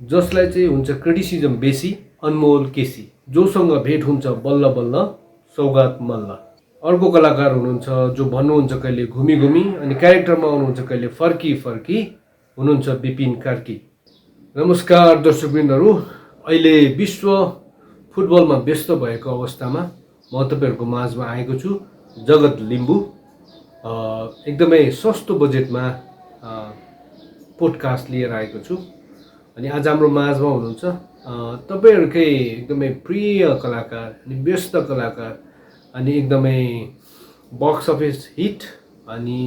जसलाई चाहिँ हुन्छ क्रिटिसिजम बेसी अनमोल केसी, जोसँग भेट हुन्छ बल्ल बल्ल सौगात मल्ल। अर्को कलाकार हुनुहुन्छ जो भन्नुहुन्छ कहिले घुमी घुमी अनि क्यारेक्टरमा आउनुहुन्छ कहिले फर्की फर्की, हुनुहुन्छ विपिन कार्की। नमस्कार दर्शकवृन्दहरू, अहिले विश्व फुटबलमा व्यस्त भएको अवस्थामा म तपाईँहरूको माझमा आएको छु। जगत लिम्बू एकदमै सस्तो बजेटमा पोडकास्ट लिएर आएको छु। अनि आज हाम्रो माझमा हुनुहुन्छ तपाईँहरूकै एकदमै प्रिय कलाकार अनि व्यस्त कलाकार अनि एकदमै बक्स अफिस हिट अनि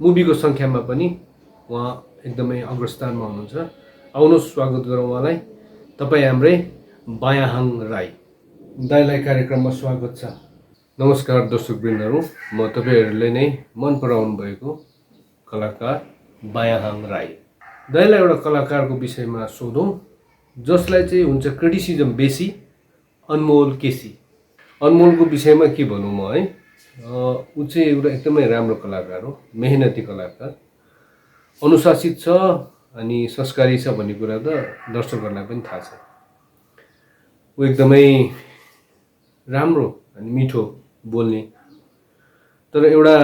मुभीको सङ्ख्यामा पनि उहाँ एकदमै अग्रस्थानमा हुनुहुन्छ। आउनुहोस् स्वागत गरौँ उहाँलाई। तपाईँ हाम्रै बायाहाङ राई दाइलाई कार्यक्रममा स्वागत छ। नमस्कार दर्शकवृन्दहरू, म तपाईँहरूले नै मन पराउनु भएको कलाकार बायाहाङ राई। दाइलाई एउटा कलाकारको विषयमा सोधौँ जसलाई चाहिँ हुन्छ क्रिटिसिजम बेसी अनमोल केसी। अनमोलको विषयमा के भनौँ म है, ऊ चाहिँ एउटा एकदमै राम्रो कलाकार हो, मेहनती कलाकार, अनुशासित छ अनि संस्कारी छ भन्ने कुरा त दर्शकहरूलाई पनि थाहा छ। ऊ एकदमै राम्रो अनि मिठो बोल्ने, तर एउटा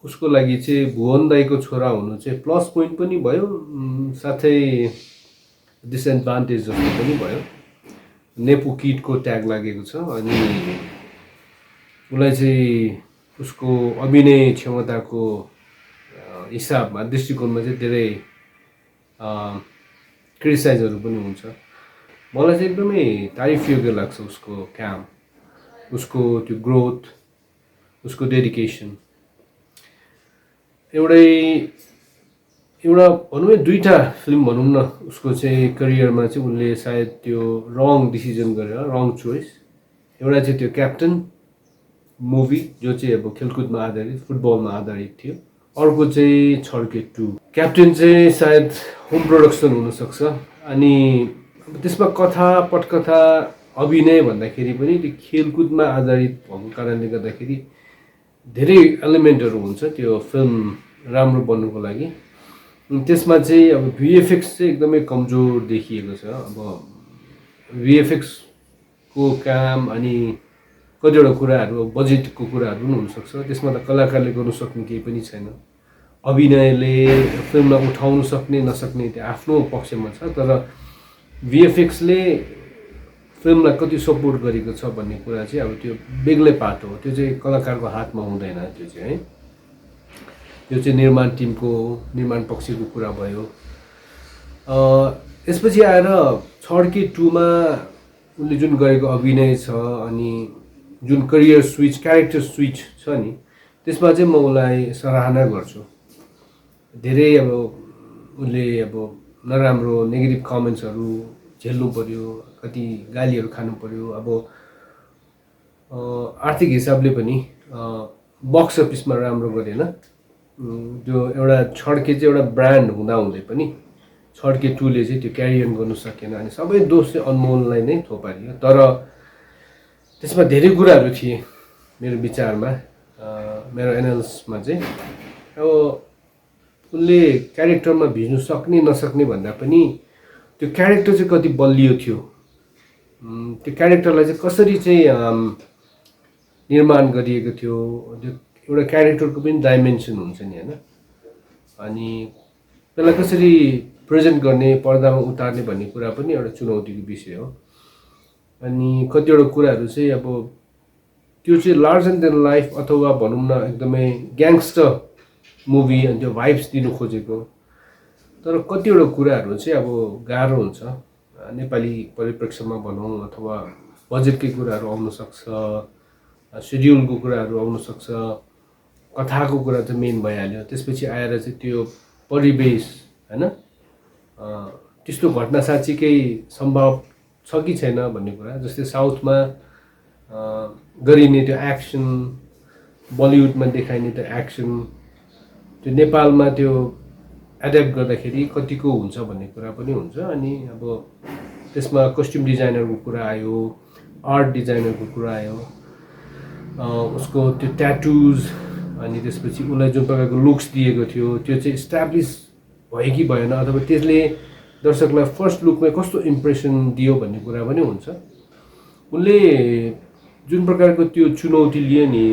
उसको लागि चाहिँ भुवन दाईको छोरा हुनु चाहिँ प्लस पोइन्ट पनि भयो, साथै डिसएडभान्टेज जस्तो पनि भयो। नेपो किडको ट्याग लागेको छ अनि उसलाई चाहिँ उसको अभिनय क्षमताको हिसाबमा दृष्टिकोणमा चाहिँ धेरै क्रिटिसाइजहरू पनि हुन्छ। मलाई चाहिँ एकदमै तारिफयोग्य लाग्छ उसको काम, उसको त्यो ग्रोथ, उसको डेडिकेसन। एउटा भनौँ न, दुईवटा फिल्म भनौँ न उसको चाहिँ करियरमा चाहिँ उसले सायद त्यो रङ डिसिजन गरेर, रङ चोइस। एउटा चाहिँ त्यो क्याप्टेन मुभी जो चाहिँ अब खेलकुदमा आधारित, फुटबलमा आधारित थियो। अर्को चाहिँ छड्के 2। क्याप्टेन चाहिँ सायद होम प्रोडक्सन हुनसक्छ अनि त्यसमा कथा पटकथा अभिनय भन्दाखेरि पनि त्यो खेलकुदमा आधारित भएको कारणले गर्दाखेरि धेरै एलिमेन्टहरू हुन्छ त्यो फिल्म राम्रो बन्नुको लागि। त्यसमा चाहिँ अब भिएफएक्स चाहिँ एकदमै कमजोर देखिएको छ। अब भिएफएक्सको काम अनि कतिवटा कुराहरू बजेटको कुराहरू पनि हुनसक्छ, त्यसमा त कलाकारले गर्नु सक्ने केही पनि छैन। अभिनयले फिल्मलाई उठाउनु सक्ने नसक्ने त्यो आफ्नो पक्षमा छ, तर भिएफएक्सले फिल्मलाई कति सपोर्ट गरेको छ भन्ने कुरा चाहिँ अब त्यो बेग्लै पाटो हो। त्यो चाहिँ कलाकारको हातमा हुँदैन। त्यो चाहिँ है, त्यो चाहिँ निर्माण टिमको, निर्माण पक्षको कुरा भयो। यसपछि आएर छड्के 2मा उसले जुन गरेको अभिनय छ अनि जुन करियर स्विच, क्यारेक्टर स्विच छ नि, त्यसमा चाहिँ म उसलाई सराहना गर्छु। धेरै अब उसले अब नराम्रो नेगेटिभ कमेन्ट्सहरू झेल्नु पर्यो, कति गालीहरू खानु पर्यो। अब आर्थिक हिसाबले पनि बक्स अफिसमा राम्रो गरेन। त्यो एउटा छड्के चाहिँ एउटा ब्रान्ड हुँदाहुँदै पनि छड्के 2ले चाहिँ त्यो क्यारियन गर्नु सकेन अनि सबै दोष चाहिँ अनमोललाई नै थोपारियो। तर त्यसमा धेरै कुराहरू थिए मेरो विचारमा, मेरो एनालिसिसमा चाहिँ। अब उसले क्यारेक्टरमा भिज्नु सक्ने नसक्ने भन्दा पनि त्यो क्यारेक्टर चाहिँ कति बलियो थियो, त्यो क्यारेक्टरलाई चाहिँ कसरी चाहिँ निर्माण गरिएको थियो, त्यो एउटा क्यारेक्टरको पनि डाइमेन्सन हुन्छ नि होइन, अनि त्यसलाई कसरी प्रेजेन्ट गर्ने, पर्दामा उतार्ने भन्ने कुरा पनि एउटा चुनौतीको विषय हो। अनि कतिवटा कुराहरू चाहिँ अब त्यो चाहिँ लार्जर देन लाइफ अथवा भनौँ न एकदमै ग्याङ्स्टर मुभी अनि त्यो भाइब्स दिनु खोजेको। तर कतिवटा कुराहरू चाहिँ अब गाह्रो हुन्छ, नेपाली परिप्रेक्ष्यमा भनौँ अथवा बजेटकै कुराहरू आउनसक्छ, सेड्युलको कुराहरू आउनसक्छ, कथाको कुरा चाहिँ मेन भइहाल्यो। त्यसपछि आएर चाहिँ त्यो परिवेश होइन, त्यस्तो घटना साँच्चीकै सम्भव छ कि छैन भन्ने कुरा। जस्तै साउथमा गरिने त्यो एक्सन, बलिउडमा देखाइने त्यो एक्सन, त्यो नेपालमा त्यो एड्याप्ट गर्दाखेरि कतिको हुन्छ भन्ने कुरा पनि हुन्छ। अनि अब त्यसमा कस्ट्युम डिजाइनरको कुरा आयो, आर्ट डिजाइनरको कुरा आयो, उसको त्यो ट्याटुज अनि त्यसपछि उसलाई जुन प्रकारको लुक्स दिएको थियो त्यो चाहिँ इस्टाब्लिस भयो कि भएन, अथवा त्यसले दर्शकलाई फर्स्ट लुकमै कस्तो इम्प्रेसन दियो भन्ने कुरा पनि हुन्छ। उनले जुन प्रकारको त्यो चुनौती लिए नि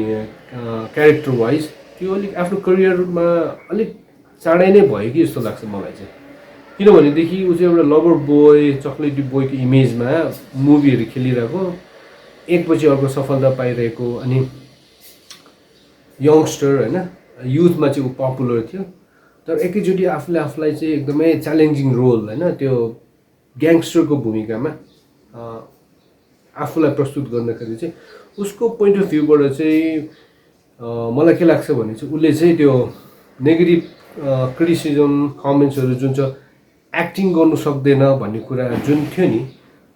क्यारेक्टर वाइज, त्यो अलिक आफ्नो करियरमा अलिक चाँडै नै भयो कि जस्तो लाग्छ मलाई चाहिँ। किनभनेदेखि ऊ चाहिँ एउटा लभर बोय, चक्लेटी बोयको इमेजमा मुभीहरू खेलिरहेको, एकपछि अर्को सफलता पाइरहेको, अनि यङ्स्टर होइन, युथमा चाहिँ ऊ पपुलर थियो। तर एकैचोटि आफूलाई चाहिँ एकदमै च्यालेन्जिङ रोल होइन, त्यो ग्याङ्स्टरको भूमिकामा आफूलाई प्रस्तुत गर्दाखेरि चाहिँ उसको पोइन्ट अफ भ्यूबाट चाहिँ मलाई के लाग्छ भने चाहिँ उसले चाहिँ त्यो नेगेटिभ क्रिटिसिजम कमेन्ट्सहरू जुन चाहिँ एक्टिङ गर्नु सक्दैन भन्ने कुरा जुन थियो नि,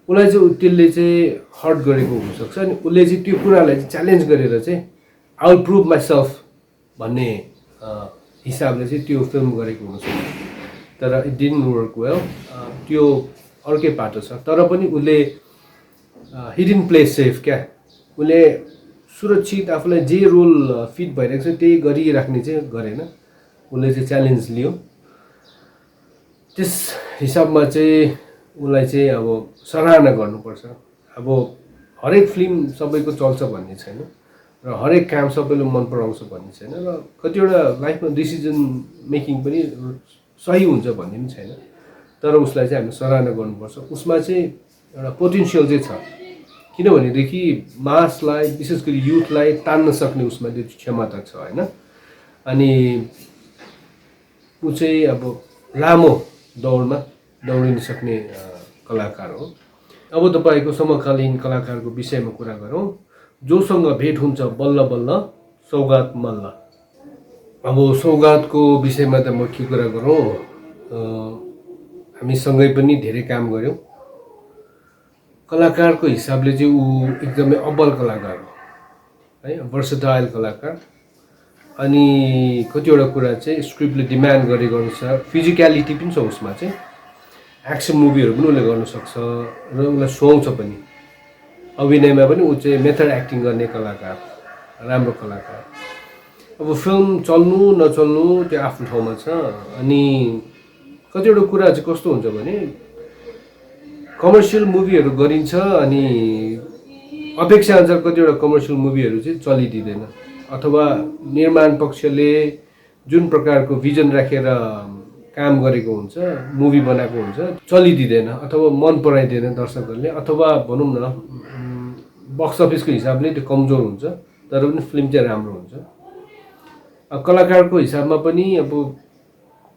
उसलाई चाहिँ त्यसले चाहिँ हर्ट गरेको हुनसक्छ। अनि उसले चाहिँ त्यो कुरालाई चाहिँ च्यालेन्ज गरेर चाहिँ आई विल प्रुभ माइसेल्फ भन्ने हिसाबले चाहिँ त्यो फिल्म गरेको हुनसक्छ। तर इट डिडन्ट वर्क वेल, त्यो अर्कै पाटो छ। तर पनि उसले ही डिडन्ट प्ले सेफ क्या, उसले सुरक्षित आफूलाई जे रोल फिट भइरहेको छ त्यही गरिराख्ने चाहिँ गरेन, उसले चाहिँ च्यालेन्ज लियो। त्यस हिसाबमा चाहिँ उसलाई चाहिँ अब सराहना गर्नुपर्छ। अब हरेक फिल्म सबैको चल्छ भन्ने छैन र हरेक काम सबैले मन पराउँछ भन्ने छैन, र कतिवटा लाइफमा डिसिजन मेकिङ पनि सही हुन्छ भन्ने पनि छैन। तर उसलाई चाहिँ हामी सराहना गर्नुपर्छ। उसमा चाहिँ एउटा पोटेन्सियल चाहिँ छ, किनभनेदेखि मासलाई विशेष गरी युथलाई तान्न सक्ने उसमा त्यो क्षमता छ होइन। अनि ऊ चाहिँ अब लामो दौडमा दौडिन सक्ने कलाकार हो। अब तपाईँको समकालीन कलाकारको विषयमा कुरा गरौँ, जोसँग भेट हुन्छ बल्ल बल्ल सौगात मल्ल। अब सौगातको विषयमा त म के कुरा गरौँ, हामी सँगै पनि धेरै काम गऱ्यौँ। कलाकारको हिसाबले चाहिँ ऊ एकदमै अब्बल कलाकार हो है, भर्सटाइल कलाकार। अनि कतिवटा कुरा चाहिँ स्क्रिप्टले डिमान्ड गरेको अनुसार फिजिकलिटी पनि छ उसमा चाहिँ, एक्सन मुभीहरू पनि उसले गर्न सक्छ र उसलाई सुहाउँछ पनि। अभिनयमा पनि ऊ चाहिँ मेथड एक्टिङ गर्ने कलाकार, राम्रो कलाकार। अब फिल्म चल्नु नचल्नु त्यो आफ्नो ठाउँमा छ। अनि कतिवटा कुरा चाहिँ कस्तो हुन्छ भने कमर्सियल मुभीहरू गरिन्छ अनि अपेक्षा अनुसार कतिवटा कमर्सियल मुभीहरू चाहिँ चलिदिँदैन, अथवा निर्माण पक्षले जुन प्रकारको भिजन राखेर काम गरेको हुन्छ, मुभी बनाएको हुन्छ, चलिदिँदैन अथवा मन पराइदिँदैन दर्शकहरूले, अथवा भनौँ न बक्स अफिसको हिसाबले त्यो कमजोर हुन्छ। तर पनि फिल्म चाहिँ राम्रो हुन्छ। कलाकारको हिसाबमा पनि अब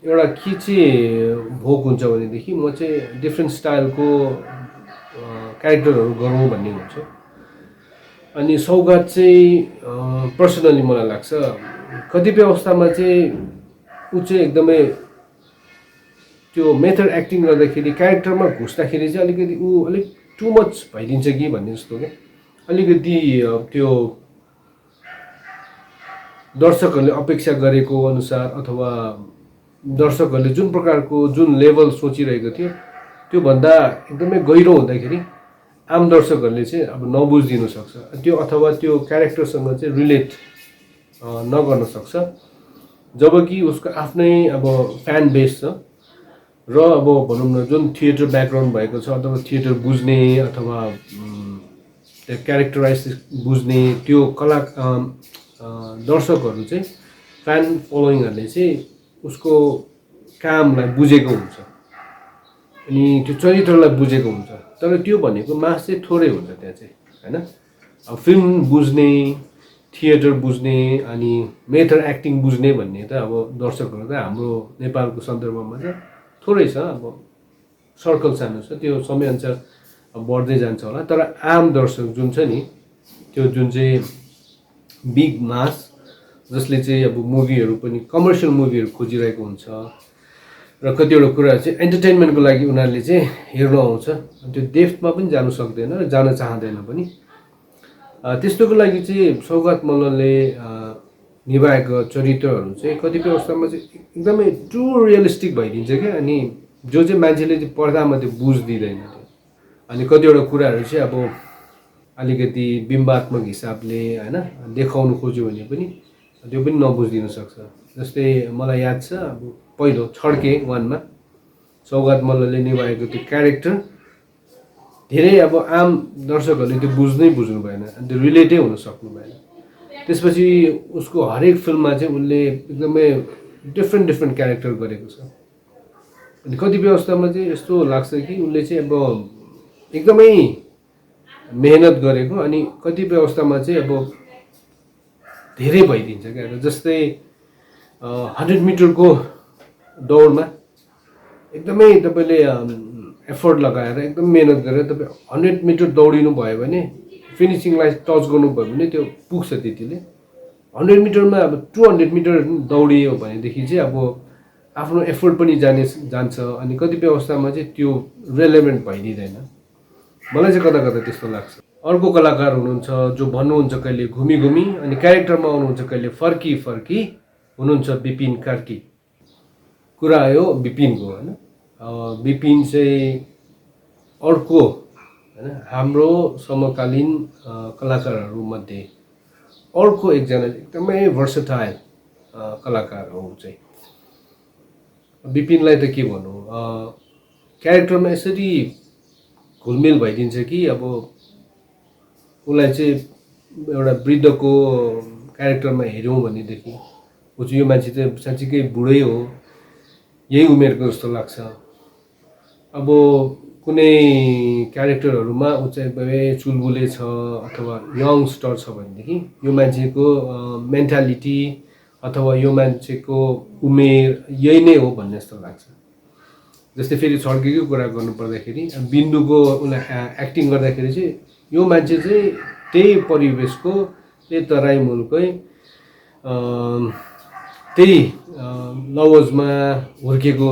एउटा के चाहिँ भोक हुन्छ भनेदेखि म चाहिँ डिफ्रेन्ट स्टाइलको क्यारेक्टरहरू गरौँ भन्ने हुन्छ। अनि सौगात चाहिँ पर्सनली मलाई लाग्छ कतिपय अवस्थामा चाहिँ ऊ चाहिँ एकदमै त्यो मेथड एक्टिङ गर्दाखेरि क्यारेक्टरमा घुस्दाखेरि चाहिँ अलिकति ऊ अलिक टु मच भइदिन्छ कि भन्ने जस्तो क्या। अलिकति त्यो दर्शकहरूले अपेक्षा गरेको अनुसार अथवा दर्शकहरूले जुन प्रकारको जुन लेभल सोचिरहेको थियो त्योभन्दा एकदमै गहिरो हुँदाखेरि आम दर्शकहरूले चाहिँ अब नबुझिदिनु सक्छ त्यो, अथवा त्यो क्यारेक्टरसँग चाहिँ रिलेट नगर्न सक्छ। जबकि उसको आफ्नै अब फ्यान बेस छ र अब भनौँ न जुन थिएटर ब्याकग्राउन्ड भएको छ अथवा थिएटर बुझ्ने अथवा त्यो क्यारेक्टराइज बुझ्ने त्यो कला दर्शकहरू चाहिँ फ्यान फलोइङहरूले चाहिँ उसको कामलाई बुझेको हुन्छ अनि त्यो चरित्रलाई बुझेको हुन्छ। तर त्यो भनेको मास चाहिँ थोरै हुन्छ त्यहाँ चाहिँ होइन। अब फिल्म बुझ्ने, थिएटर बुझ्ने अनि मेथड एक्टिङ बुझ्ने भन्ने त अब दर्शकहरू त हाम्रो नेपालको सन्दर्भमा चाहिँ थोरै छ। अब सर्कल सानो छ, त्यो समयअनुसार बढ्दै जान्छ होला। तर आम दर्शक जुन छ नि, त्यो जुन चाहिँ बिग मास जसले चाहिँ अब मुभीहरू पनि कमर्सियल मुभीहरू खोजिरहेको हुन्छ र कतिवटा कुरा चाहिँ एन्टरटेनमेन्टको लागि उनीहरूले चाहिँ हेर्न आउँछ, त्यो डेप्थमा पनि जानु सक्दैन र जान चाहँदैन पनि। त्यस्तोको लागि चाहिँ सौगात मल्लले निभाएको चरित्रहरू चाहिँ कतिपय अवस्थामा चाहिँ एकदमै टु रियलिस्टिक भइदिन्छ क्या। अनि जो चाहिँ मान्छेले चाहिँ पर्दामा त्यो बुझ्दिँदैन त्यो। अनि कतिवटा कुराहरू चाहिँ अब अलिकति बिम्बात्मक हिसाबले होइन देखाउनु खोज्यो भने पनि त्यो पनि नबुझिदिन सक्छ। जस्तै मलाई याद छ अब पहिलो छड्के 1 मा सौगात मल्लले निभाएको त्यो क्यारेक्टर धेरै अब आम दर्शकहरूले त्यो बुझ्नु भएन, त्यो रिलेटै हुन सक्नु भएन। त्यसपछि उसको हरेक फिल्ममा चाहिँ उसले एकदमै डिफ्रेन्ट क्यारेक्टर गरेको छ। अनि कतिपय अवस्थामा चाहिँ यस्तो लाग्छ कि उसले चाहिँ अब एकदमै मेहनत गरेको, अनि कतिपय अवस्थामा चाहिँ अब धेरै भइदिन्छ क्या। जस्तै 100 मिटरको दौडमा एकदमै तपाईँले एफोर्ट लगाएर एकदम मेहनत गरेर तपाईँ 100 मिटर दौडिनु भयो भने, फिनिसिङलाई टच गर्नुभयो भने त्यो पुग्छ त्यतिले। 100 मिटरमा अब 200 मिटर दौडियो भनेदेखि चाहिँ अब आफ्नो एफोर्ट पनि जान्छ, अनि कतिपय अवस्थामा चाहिँ त्यो रेलेभेन्ट भइदिँदैन। मलाई चाहिँ कता कता त्यस्तो लाग्छ। अर्को कलाकार हुनुहुन्छ जो भन्नुहुन्छ कहिले घुमी अनि क्यारेक्टरमा आउनुहुन्छ कहिले फर्की हुनुहुन्छ विपिन कार्की। कुरा आयो विपिनको होइन। विपिन चाहिँ अर्को होइन हाम्रो समकालीन कलाकारहरूमध्ये अर्को एकजना एकदमै भर्सटाइल कलाकार हो चाहिँ। विपिनलाई त के भनौँ, क्यारेक्टरमा यसरी घुलमिल भइदिन्छ कि अब उसलाई चाहिँ एउटा वृद्धको क्यारेक्टरमा हेऱ्यौँ भनेदेखि ऊ चाहिँ यो मान्छे चाहिँ साँच्चीकै बुढै हो, यही उमेरको जस्तो लाग्छ। अब कुनै क्यारेक्टरहरूमा ऊ चाहिँ एकदमै चुलबुले छ अथवा यङस्टर छ भनेदेखि यो मान्छेको मेन्टालिटी अथवा यो मान्छेको उमेर यही नै हो भन्ने जस्तो लाग्छ। जस्तै फेरि छड्केकै कुरा गर्नु पर्दाखेरि बिन्दुको उसलाई एक्टिङ गर्दाखेरि चाहिँ यो मान्छे चाहिँ त्यही परिवेशको, त्यही तराई मुलकै त्यही लवजमा हुर्केको,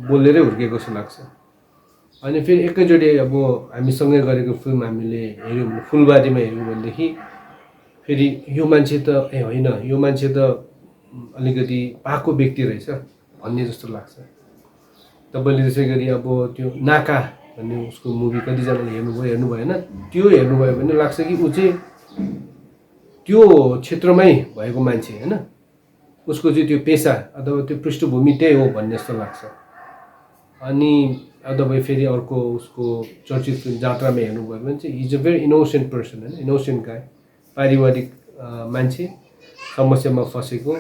बोलेरै हुर्केको जस्तो लाग्छ। अनि फेरि एकैचोटि अब हामीसँगै गरेको फिल्म हामीले हेऱ्यौँ भने फुलबारीमा हेऱ्यौँ भनेदेखि फेरि यो मान्छे त होइन, यो मान्छे त अलिकति पाको व्यक्ति रहेछ भन्ने जस्तो लाग्छ। तपाईँले त्यसै गरी अब त्यो नाका भन्ने उसको मुभी कतिजनाले हेर्नु भएन, त्यो हेर्नुभयो भने लाग्छ कि ऊ चाहिँ त्यो क्षेत्रमै भएको मान्छे होइन, उसको चाहिँ त्यो पेसा अथवा त्यो पृष्ठभूमि त्यही हो भन्ने जस्तो लाग्छ। अनि अब तपाईँ फेरि अर्को उसको चर्चित फिल्म जात्रामा हेर्नुभयो भने चाहिँ is a very innocent person होइन, इनोसेन्ट गाई, पारिवारिक मान्छे समस्यामा फँसेको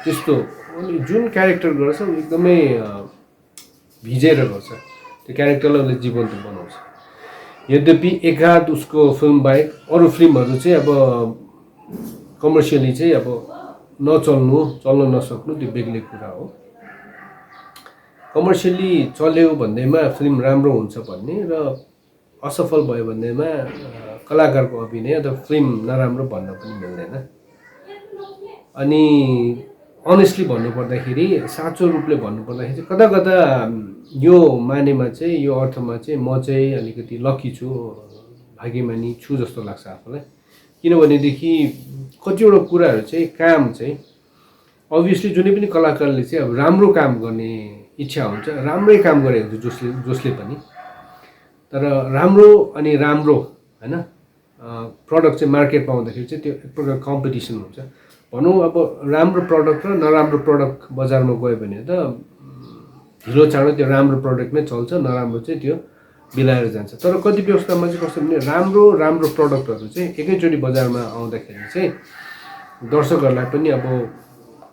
त्यस्तो। अनि जुन क्यारेक्टर गर्छ एकदमै भिजेर गर्छ, त्यो क्यारेक्टरलाई उसले जीवन्त बनाउँछ। यद्यपि एकाध उसको फिल्म बाहेक अरू फिल्महरू चाहिँ अब कमर्सियली चाहिँ अब चल्न नसक्नु त्यो बेग्लै कुरा हो। कमर्सियली चल्यो भन्दैमा फिल्म राम्रो हुन्छ भन्ने र असफल भयो भन्दैमा कलाकारको अभिनय अथवा फिल्म नराम्रो भन्न पनि मिल्दैन। अनि अनेस्टली भन्नुपर्दाखेरि, साँचो रूपले भन्नुपर्दाखेरि चाहिँ कता कता यो मानेमा चाहिँ, यो अर्थमा चाहिँ म चाहिँ अलिकति लकी छु, भाग्यमानी छु जस्तो लाग्छ आफूलाई। किनभनेदेखि कतिवटा कुराहरू चाहिँ काम चाहिँ अभियसली जुनै पनि कलाकारले चाहिँ अब राम्रो काम गर्ने इच्छा हुन्छ, राम्रै काम गरेको हुन्छ जसले पनि। तर राम्रो अनि राम्रो होइन प्रडक्ट चाहिँ मार्केटमा आउँदाखेरि चाहिँ त्यो एक प्रकार कम्पिटिसन हुन्छ। भनौँ अब राम्रो प्रडक्ट र नराम्रो प्रडक्ट बजारमा गयो भने त ढिलो चाँडो त्यो राम्रो प्रडक्टमै चल्छ, नराम्रो चाहिँ त्यो बिलाएर जान्छ। तर कतिपय अवस्थामा चाहिँ कस्तो भने राम्रो प्रडक्टहरू चाहिँ एकैचोटि बजारमा आउँदाखेरि चाहिँ दर्शकहरूलाई पनि अब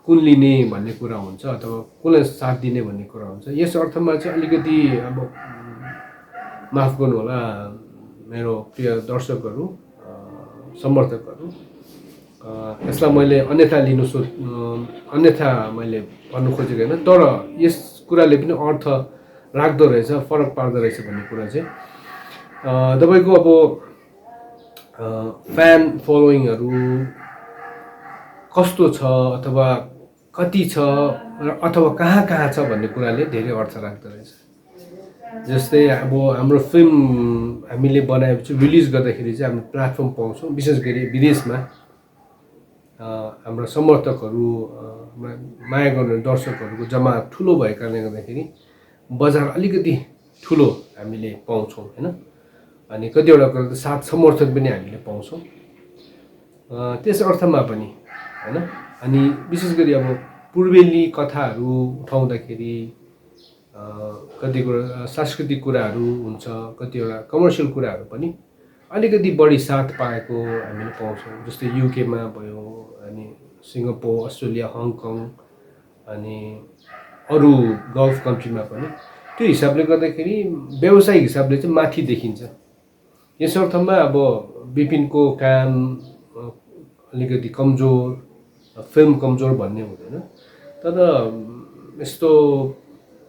कुन लिने भन्ने कुरा हुन्छ अथवा कसलाई साथ दिने भन्ने कुरा हुन्छ। यस अर्थमा चाहिँ अलिकति अब माफ गर्नु होला मेरो प्रिय दर्शकहरू, समर्थकहरू, यसलाई मैले अन्यथा मैले भन्नु खोजेको होइन, तर यस कुराले पनि अर्थ राख्दो रहेछ, फरक पार्दो रहेछ भन्ने कुरा चाहिँ तपाईँको अब फ्यान फलोइङहरू कस्तो छ अथवा कति छ अथवा कहाँ छ भन्ने कुराले धेरै अर्थ राख्दो रहेछ। जस्तै अब हाम्रो फिल्म हामीले बनाएपछि रिलिज गर्दाखेरि चाहिँ हामीले प्लेटफर्म पाउँछौँ, विशेष गरी विदेशमा हाम्रा समर्थकहरू, माया गर्ने दर्शकहरूको जमात ठुलो भएको कारणले गर्दाखेरि बजार अलिकति ठुलो हामीले पाउँछौँ होइन। अनि कतिवटा कुरा त साथ समर्थन पनि हामीले पाउँछौँ त्यस अर्थमा पनि होइन। अनि विशेष गरी अब पूर्वेली कथाहरू उठाउँदाखेरि कति कुरा सांस्कृतिक कुराहरू हुन्छ, कतिवटा कमर्सियल कुराहरू पनि अलिकति बढी साथ पाएको हामीले पाउँछौँ। जस्तै युकेमा भयो, अनि सिङ्गापुर, अस्ट्रेलिया, हङकङ, अनि अरू गल्फ कन्ट्रीमा पनि त्यो हिसाबले गर्दाखेरि व्यावसायिक हिसाबले चाहिँ माथि देखिन्छ। यस अर्थमा अब विपिनको काम अलिकति कमजोर, फिल्म कमजोर भन्ने हुँदैन, तर यस्तो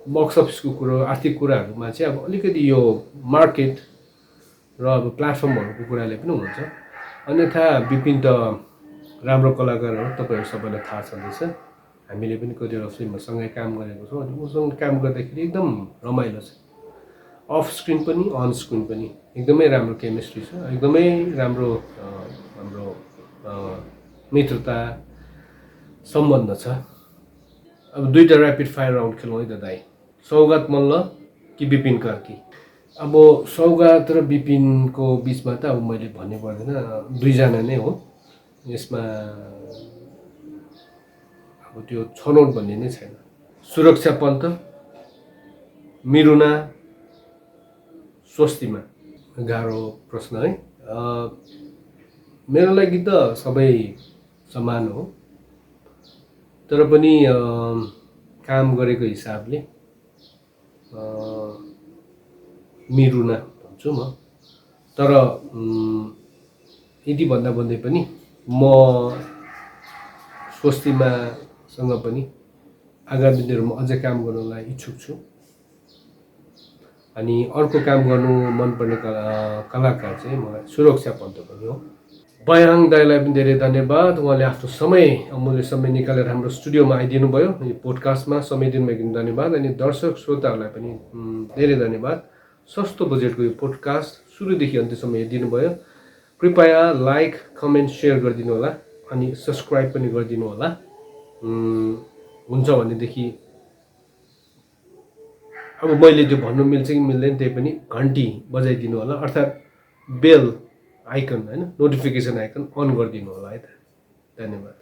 बक्स अफिसको कुरो, आर्थिक कुराहरूमा चाहिँ अब अलिकति यो मार्केट र अब प्लेटफर्महरूको कुराले पनि हुन्छ। अन्यथा विपिन त राम्रो कलाकार हो, तपाईँहरू सबैलाई थाहा छँदैछ। हामीले पनि कतिवटा फिल्महरूसँगै काम गरेको छौँ, अनि उसँग काम गर्दाखेरि एकदम रमाइलो छ। अफ स्क्रिन पनि अन स्क्रिन पनि एकदमै राम्रो केमिस्ट्री छ, एकदमै राम्रो हाम्रो मित्रता सम्बन्ध छ। अब दुईवटा ऱ्यापिड फायर राउन्ड खेलौँ है त दाइ। सौगात मल्ल कि विपिन कार्की? अब सौगात र विपिनको बिचमा त अब मैले भन्नु पर्दैन, दुईजना नै हो। यसमा अब त्यो छनौट भन्ने नै छैन। सुरक्षा पन्त, मिरुना, स्वस्तिमा? गाह्रो प्रश्न है। मेरो लागि त सबै समान हो, तर पनि काम गरेको हिसाबले मिरुना भन्छु म। तर यति भन्दा भन्दै पनि म स्वस्तिमासँग पनि आगामी दिनहरूमा अझै काम गर्नलाई इच्छुक छु। अनि अर्को काम गर्नु मनपर्ने कलाकार चाहिँ मलाई सुरक्षा पन्त पनि हो। बयाङ दाईलाई पनि धेरै धन्यवाद। उहाँले आफ्नो समय, अमूल्य समय निकालेर हाम्रो स्टुडियोमा आइदिनु भयो। यो पोडकास्टमा समय दिनुभएको धन्यवाद। अनि दर्शक श्रोताहरूलाई पनि धेरै धन्यवाद। सस्तो बजेटको यो पोडकास्ट सुरुदेखि अन्त्यसम्म हेरिदिनु भयो। कृपया लाइक, कमेन्ट, सेयर गरिदिनु होला, अनि सब्सक्राइब पनि गरिदिनु होला। हुन्छ भनेदेखि अब मैले त्यो भन्नु मिल्छ कि मिल्दैन, त्यही पनि घन्टी बजाइदिनु होला, अर्थात् बेल आइकन, होइन, नोटिफिकेसन आइकन अन गरिदिनु होला है त। धन्यवाद।